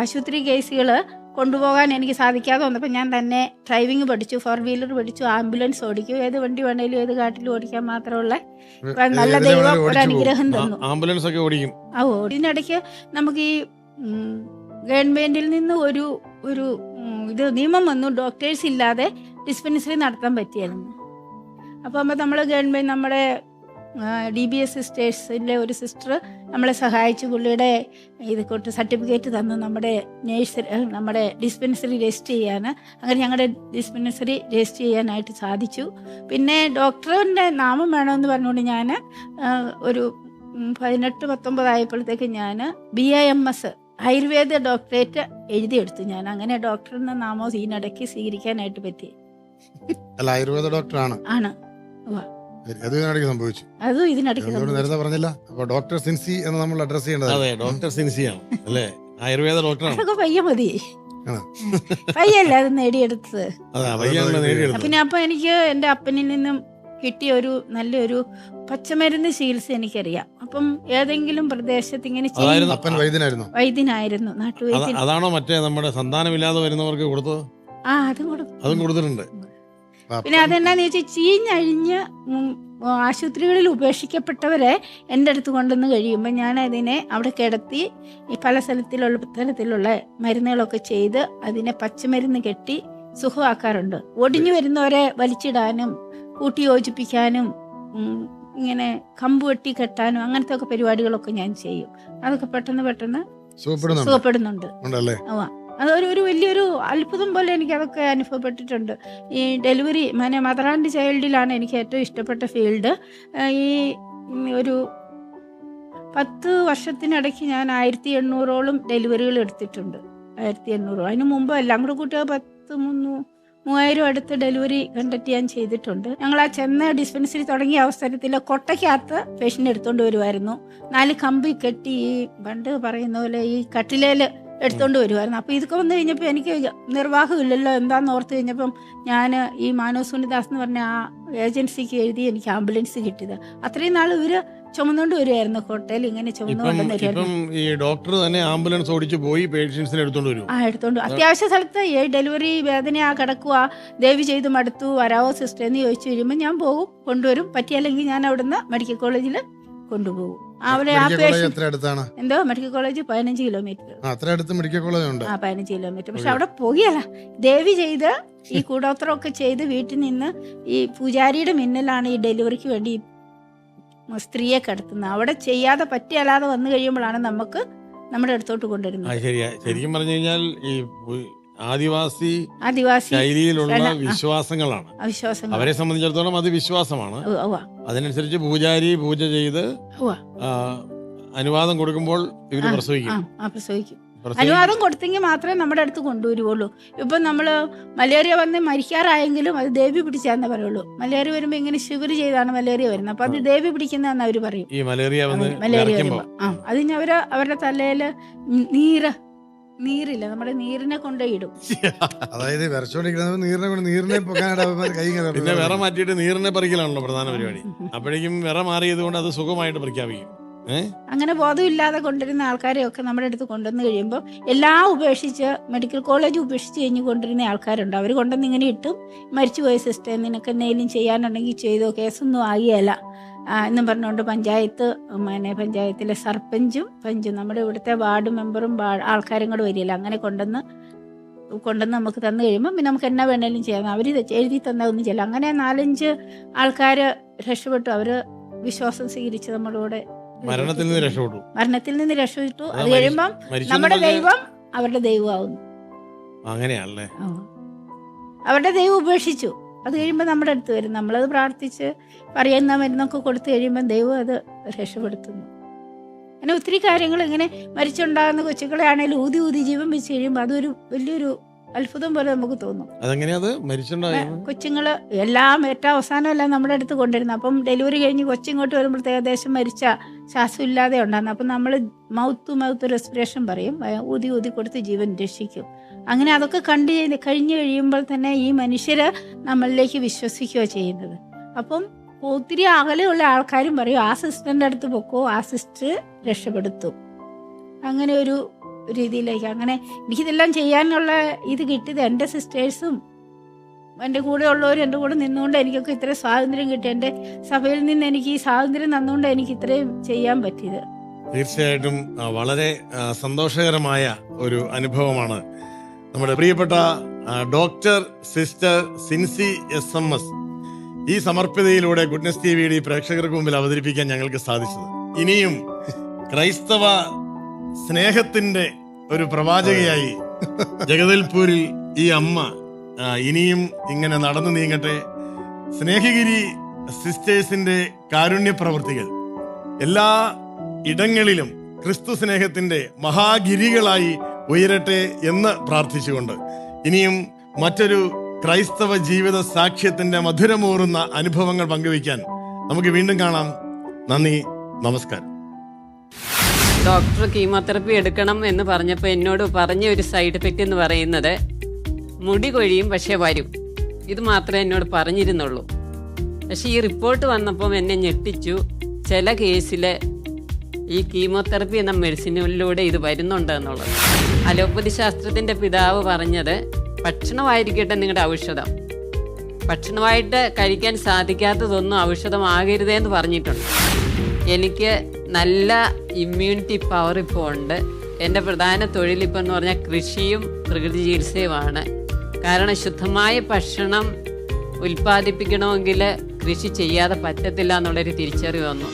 ആശുപത്രി കേസുകൾ കൊണ്ടുപോകാൻ എനിക്ക് സാധിക്കാതെ വന്നപ്പോൾ ഞാൻ തന്നെ ഡ്രൈവിംഗ് പഠിച്ചു, 4 വീലർ പഠിച്ചു, ആംബുലൻസ് ഓടിക്കും, ഏത് വണ്ടി വേണേലും ഏത് കാട്ടിലും ഓടിക്കാൻ മാത്രമുള്ള നല്ല ദൈവം ഒരു അനുഗ്രഹം തന്നു. ആംബുലൻസ് ഒക്കെ ഓടിക്കും. ഇതിനിടയ്ക്ക് നമുക്ക് ഈ ഗവൺമെന്റിൽ നിന്ന് ഒരു ഇത് നിയമം വന്നു, ഡോക്ടേഴ്സ് ഇല്ലാതെ ഡിസ്പെൻസറി നടത്താൻ പറ്റിയായിരുന്നു. അപ്പോൾ നമ്മൾ ഗവൺമെന്റ് നമ്മുടെ DBS സിസ്റ്റേഴ്സിൻ്റെ ഒരു സിസ്റ്റർ നമ്മളെ സഹായിച്ചു, പുള്ളിയുടെ ഇത് കൊണ്ട് സർട്ടിഫിക്കറ്റ് തന്നു നമ്മുടെ ഡിസ്പെൻസറി രജിസ്റ്റർ ചെയ്യാൻ. അങ്ങനെ ഞങ്ങളുടെ ഡിസ്പെൻസറി രജിസ്റ്റർ ചെയ്യാനായിട്ട് സാധിച്ചു. പിന്നെ ഡോക്ടറിൻ്റെ നാമം വേണമെന്ന് പറഞ്ഞുകൊണ്ട് ഞാൻ ഒരു 18-19 ആയപ്പോഴത്തേക്ക് ഞാൻ BAMS ആയുർവേദ ഡോക്ടറേറ്റ് എഴുതിയെടുത്തു. ഞാൻ അങ്ങനെ ഡോക്ടറിന്റെ നാമോ ഇതിനിടയ്ക്ക് സ്വീകരിക്കാനായിട്ട് പറ്റി. അല്ല, ആയുർവേദ ഡോക്ടറാണ് ആണ്. അത് ഇതിനിടയ്ക്ക് സംഭവിച്ചു. അതും ഇതിനിടയ്ക്ക് നേരത്തെ പറഞ്ഞില്ല. അപ്പൊ ഡോക്ടർ സിൻസി എന്ന് നമ്മൾ അഡ്രസ് ചെയ്യേണ്ടത്. അതെ, ഡോക്ടർ സിൻസിയാണ് അല്ലേ? ആയുർവേദ ഡോക്ടറാണ്. അതൊക്കെ പയ്യ മതി, പയ്യല്ലേ അത് നേടിയെടുത്തത്. പിന്നെ അപ്പൊ എനിക്ക് എൻ്റെ അപ്പനിൽ നിന്നും കിട്ടിയ ഒരു നല്ലൊരു പച്ചമരുന്ന് ചികിത്സ എനിക്കറിയാം. അപ്പം ഏതെങ്കിലും പ്രദേശത്ത് ഇങ്ങനെ വൈദ്യനായിരുന്നു, നാട്ടുവൈദ്യൻ. അതാണോ മറ്റേ നമ്മുടെ സന്താനമില്ലാതെ വരുന്നവർക്ക് കൊടുത്തത്? അതും കൊടുത്തിട്ടുണ്ട്. പിന്നെ അതെന്നാന്ന് ചോദിച്ചാൽ ചീഞ്ഞഴിഞ്ഞ് ആശുപത്രികളിൽ ഉപേക്ഷിക്കപ്പെട്ടവരെ എൻ്റെ അടുത്ത് കൊണ്ടുവന്ന് കഴിയുമ്പോൾ ഞാൻ അതിനെ അവിടെ കിടത്തി ഈ പല തരത്തിലുള്ള മരുന്നുകളൊക്കെ ചെയ്ത് അതിനെ പച്ചമരുന്ന് കെട്ടി സുഖമാക്കാറുണ്ട്. ഒടിഞ്ഞു വരുന്നവരെ വലിച്ചിടാനും കൂട്ടി യോജിപ്പിക്കാനും ഇങ്ങനെ കമ്പ് വെട്ടി കെട്ടാനും അങ്ങനത്തെ ഒക്കെ പരിപാടികളൊക്കെ ഞാൻ ചെയ്യും. അതൊക്കെ പെട്ടെന്ന് സുഖപ്പെടുന്നുണ്ട്. അതൊരു വലിയൊരു അത്ഭുതം പോലെ എനിക്ക് അതൊക്കെ അനുഭവപ്പെട്ടിട്ടുണ്ട്. ഈ ഡെലിവറി മദർ ആൻഡ് ചൈൽഡിലാണ് എനിക്ക് ഏറ്റവും ഇഷ്ടപ്പെട്ട ഫീൽഡ്. ഈ ഒരു 10 വർഷത്തിനിടയ്ക്ക് ഞാൻ 1800ഓളം ഡെലിവറികൾ എടുത്തിട്ടുണ്ട്. 1800. അതിന് മുമ്പ് എല്ലാം കൂടെ കൂട്ടിയ 3000 അടുത്ത് ഡെലിവറി കണ്ടക്ട് ചെയ്യാൻ ചെയ്തിട്ടുണ്ട്. ഞങ്ങൾ ആ ചെന്ന ഡിസ്പെൻസറി തുടങ്ങിയ അവസരത്തിൽ കൊട്ടയ്ക്കകത്ത് പേഷ്യൻ്റ് എടുത്തുകൊണ്ട് വരുമായിരുന്നു. 4 കമ്പി കെട്ടി ഈ പണ്ട് പറയുന്ന പോലെ ഈ കട്ടിലേൽ എടുത്തുകൊണ്ട് വരുമായിരുന്നു. അപ്പോൾ ഇതൊക്കെ വന്നു കഴിഞ്ഞപ്പോൾ എനിക്ക് നിർവാഹമില്ലല്ലോ എന്താണെന്ന് ഓർത്ത് കഴിഞ്ഞപ്പം ഞാൻ ഈ മാനവ് സുനിദാസ് എന്ന് പറഞ്ഞ ആ ഏജൻസിക്ക് എഴുതി എനിക്ക് ആംബുലൻസ് കിട്ടിയത്. അത്രയും നാൾ ഇവർ ചുമന്നുകൊണ്ട് വരുമായിരുന്നു, ഹോട്ടലിൽ ഇങ്ങനെ ചുമന്നുകൊണ്ടുവരുമായിരുന്നു. ഈ ഡോക്ടർ തന്നെ ആംബുലൻസ് ഓടിച്ച് പോയി പേഷ്യൻസിനെ എടുത്തോണ്ട് വരും. എടുത്തോണ്ട് അത്യാവശ്യ സ്ഥലത്ത് ഈ ഡെലിവറി വേദന കിടക്കുക, ദയവ് ചെയ്ത് മടുത്തു വരാവോ സിസ്റ്റർ എന്ന് ചോദിച്ചു വരുമ്പോൾ ഞാൻ പോകും, കൊണ്ടുവരും. പറ്റിയല്ലെങ്കിൽ ഞാൻ അവിടുന്ന് മെഡിക്കൽ കോളേജിൽ കൊണ്ടുപോകും. അവിടെ ആ എന്തോ മെഡിക്കൽ കോളേജ് 15 കിലോമീറ്റർ. 15 കിലോമീറ്റർ. പക്ഷെ അവിടെ പോകിയല്ല, ദേവി ചെയ്ത് ഈ കൂടോത്രമൊക്കെ ചെയ്ത് വീട്ടിൽ നിന്ന് ഈ പൂജാരിയുടെ മിന്നലാണ് ഈ ഡെലിവറിക്ക് വേണ്ടി സ്ത്രീയെ കിടത്തുന്നത്. അവിടെ ചെയ്യാതെ പറ്റിയല്ലാതെ വന്നു കഴിയുമ്പോഴാണ് നമുക്ക് നമ്മുടെ അടുത്തോട്ട് കൊണ്ടുവരുന്നത്. ശരിക്കും പറഞ്ഞു കഴിഞ്ഞാൽ ഈ ആദിവാസി ശൈലിയിലുള്ള വിശ്വാസങ്ങളാണ്. അവരെ സംബന്ധിച്ചിടത്തോളം അത് വിശ്വാസമാണ്. അതിനനുസരിച്ച് പൂജാരി പൂജ ചെയ്ത് അനുവാദം കൊടുക്കുമ്പോൾ ഇവര് പ്രസവിക്കും. അനുവാദം കൊടുത്തെങ്കിൽ മാത്രമേ നമ്മുടെ അടുത്ത് കൊണ്ടുവരുവുള്ളൂ. ഇപ്പം നമ്മൾ മലേറിയ വന്ന് മരിക്കാറായെങ്കിലും അത് ദേവി പിടിച്ചാന്നേ പറയുള്ളൂ. മലേറിയ വരുമ്പോൾ ഇങ്ങനെ ഷിവർ ചെയ്താണ് മലേറിയ വരുന്നത്. അപ്പൊ അത് ദേവി പിടിക്കുന്നതെന്ന് അവർ പറയും. ഈ മലേറിയ വരുമ്പോൾ അതിന് അവരുടെ തലയിൽ നീരില്ല, നമ്മുടെ നീരിനെ കൊണ്ടുപോയിടും. അതായത് പിന്നെ വിറ മാറ്റിയിട്ട് നീരിനെ പറിക്കലാണല്ലോ പ്രധാന പരിപാടി. അപ്പോഴേക്കും വിറ മാറിയത് കൊണ്ട് അത് സുഖമായിട്ട് പ്രഖ്യാപിക്കും. അങ്ങനെ ബോധമില്ലാതെ കൊണ്ടുവരുന്ന ആൾക്കാരെയൊക്കെ നമ്മുടെ അടുത്ത് കൊണ്ടുവന്ന് കഴിയുമ്പോൾ എല്ലാം ഉപേക്ഷിച്ച് മെഡിക്കൽ കോളേജ് ഉപേക്ഷിച്ച് കഴിഞ്ഞ് കൊണ്ടുവരുന്ന ആൾക്കാരുണ്ട്. അവർ കൊണ്ടുവന്ന് ഇങ്ങനെ ഇട്ടും മരിച്ചുപോയ സിസ്റ്റർ നിനക്ക് എന്തെങ്കിലും ചെയ്യാനുണ്ടെങ്കിൽ ചെയ്തോ, കേസൊന്നും ആകിയല്ല എന്നും പറഞ്ഞുകൊണ്ട് പഞ്ചായത്തിലെ സർപ്പഞ്ചും പഞ്ചും നമ്മുടെ ഇവിടുത്തെ വാർഡ് മെമ്പറും ആൾക്കാരും കൂടെ വരില്ല. അങ്ങനെ കൊണ്ടുവന്ന് നമുക്ക് തന്നു കഴിയുമ്പോൾ പിന്നെ നമുക്ക് എന്നാ വേണേലും ചെയ്യാം. അവർ എഴുതി തന്നതൊന്നും ചെയ്യില്ല. അങ്ങനെ 4-5 ആൾക്കാർ രക്ഷപ്പെട്ടു. അവർ വിശ്വാസം സ്വീകരിച്ച് നമ്മളോട് മരണത്തിൽ നിന്ന് രക്ഷപ്പെട്ടു. അത് കഴിയുമ്പം നമ്മുടെ ദൈവം അവരുടെ ദൈവമാവുന്നു. അങ്ങനെയാണല്ലേ? അവരുടെ ദൈവം ഉപേക്ഷിച്ചു. അത് കഴിയുമ്പോൾ നമ്മുടെ അടുത്ത് വരും. നമ്മളത് പ്രാർത്ഥിച്ച് പറയുന്ന മരുന്നൊക്കെ കൊടുത്തു കഴിയുമ്പോൾ ദൈവം അത് രക്ഷപ്പെടുത്തുന്നു. അങ്ങനെ ഒത്തിരി കാര്യങ്ങൾ ഇങ്ങനെ മരിച്ചുണ്ടാകുന്ന കൊച്ചുകളെ ആണെങ്കിലും ഊതി ജീവൻ വെച്ച് കഴിയുമ്പോൾ അതൊരു വലിയൊരു അത്ഭുതം പോലെ നമുക്ക് തോന്നും. കൊച്ചുങ്ങള് എല്ലാം ഏറ്റവും അവസാനമെല്ലാം നമ്മുടെ അടുത്ത് കൊണ്ടുവരുന്നത്. അപ്പം ഡെലിവറി കഴിഞ്ഞ് കൊച്ചിങ്ങോട്ട് വരുമ്പോഴത്തെ ഏകദേശം മരിച്ച ശ്വാസം ഇല്ലാതെ ഉണ്ടാകുന്നത്. അപ്പം നമ്മൾ മൗത്ത് റെസ്പിറേഷൻ പറയും, ഊതി കൊടുത്ത് ജീവൻ രക്ഷിക്കും. അങ്ങനെ അതൊക്കെ കഴിഞ്ഞ് കഴിയുമ്പോൾ തന്നെ ഈ മനുഷ്യര് നമ്മളിലേക്ക് വിശ്വസിക്കുകയോ ചെയ്യുന്നത്. അപ്പം ഒത്തിരി അകലെയുള്ള ആൾക്കാരും പറയും ആ സിസ്റ്ററിൻ്റെ അടുത്ത് പൊക്കോ, ആ സിസ്റ്റർ രക്ഷപ്പെടുത്തും. അങ്ങനെ ഒരു രീതിയിലേക്ക് അങ്ങനെ എനിക്കിതെല്ലാം ചെയ്യാനുള്ള ഇത് കിട്ടിയത് എൻ്റെ സിസ്റ്റേഴ്സും എൻ്റെ കൂടെ ഉള്ളവരും എൻ്റെ കൂടെ നിന്നുകൊണ്ട് എനിക്കൊക്കെ ഇത്രയും സ്വാതന്ത്ര്യം കിട്ടി. എൻ്റെ സഭയിൽ നിന്ന് എനിക്ക് ഈ സ്വാതന്ത്ര്യം തന്നുകൊണ്ട് എനിക്ക് ഇത്രയും ചെയ്യാൻ പറ്റിയത്. തീർച്ചയായിട്ടും വളരെ സന്തോഷകരമായ ഒരു അനുഭവമാണ്. നമ്മുടെ പ്രിയപ്പെട്ട ഡോക്ടർ സിസ്റ്റർ സിൻസി SMS ഈ സമർപ്പിതയിലൂടെ ഗുഡ്നസ് ടിവിയുടെ പ്രേക്ഷകർക്ക് മുമ്പിൽ അവതരിപ്പിക്കാൻ ഞങ്ങൾക്ക് സാധിച്ചത്. ഇനിയും ക്രൈസ്തവ സ്നേഹത്തിന്റെ ഒരു പ്രവാചകയായി ജഗദൽപൂരിൽ ഈ അമ്മ ഇനിയും ഇങ്ങനെ നടന്നു നീങ്ങട്ടെ. സ്നേഹഗിരി സിസ്റ്റേഴ്സിന്റെ കാരുണ്യ പ്രവൃത്തികൾ എല്ലാ ഇടങ്ങളിലും ക്രിസ്തു സ്നേഹത്തിന്റെ മഹാഗിരികളായി ഉയരട്ടെ എന്ന് പ്രാർത്ഥിച്ചുകൊണ്ട് ഇനിയും മറ്റൊരു ക്രൈസ്തവ ജീവിത സാക്ഷ്യത്തിന്റെ മധുരമൂറുന്ന അനുഭവങ്ങൾ പങ്കുവയ്ക്കാൻ നമുക്ക് വീണ്ടും കാണാം. നന്ദി, നമസ്കാരം. ഡോക്ടർ കീമോതെറപ്പി എടുക്കണം എന്ന് പറഞ്ഞപ്പോൾ എന്നോട് പറഞ്ഞ ഒരു സൈഡ് എഫക്റ്റ് എന്ന് പറയുന്നത് മുടി കൊഴിയും പക്ഷെ വരും. ഇത് മാത്രമേ എന്നോട് പറഞ്ഞിരുന്നുള്ളൂ. പക്ഷെ ഈ റിപ്പോർട്ട് വന്നപ്പോൾ എന്നെ ഞെട്ടിച്ചു. ചില കേസിൽ ഈ കീമോതെറപ്പി എന്ന മെഡിസിനിലൂടെ ഇത് വരുന്നുണ്ട് എന്നുള്ളത്. അലോപ്പതി ശാസ്ത്രത്തിൻ്റെ പിതാവ് പറഞ്ഞത് ഭക്ഷണമായിരിക്കട്ടെ നിങ്ങളുടെ ഔഷധം, ഭക്ഷണമായിട്ട് കഴിക്കാൻ സാധിക്കാത്തതൊന്നും ഔഷധമാകരുതേന്ന് പറഞ്ഞിട്ടുണ്ട്. എനിക്ക് നല്ല ഇമ്മ്യൂണിറ്റി പവർ ഇപ്പോൾ ഉണ്ട്. എൻ്റെ പ്രധാന തൊഴിലിപ്പോൾ എന്ന് പറഞ്ഞാൽ കൃഷിയും പ്രകൃതി ചികിത്സയുമാണ്. കാരണം ശുദ്ധമായ ഭക്ഷണം ഉൽപ്പാദിപ്പിക്കണമെങ്കിൽ കൃഷി ചെയ്യാതെ പറ്റത്തില്ല എന്നുള്ളൊരു തിരിച്ചറിവ് വന്നു.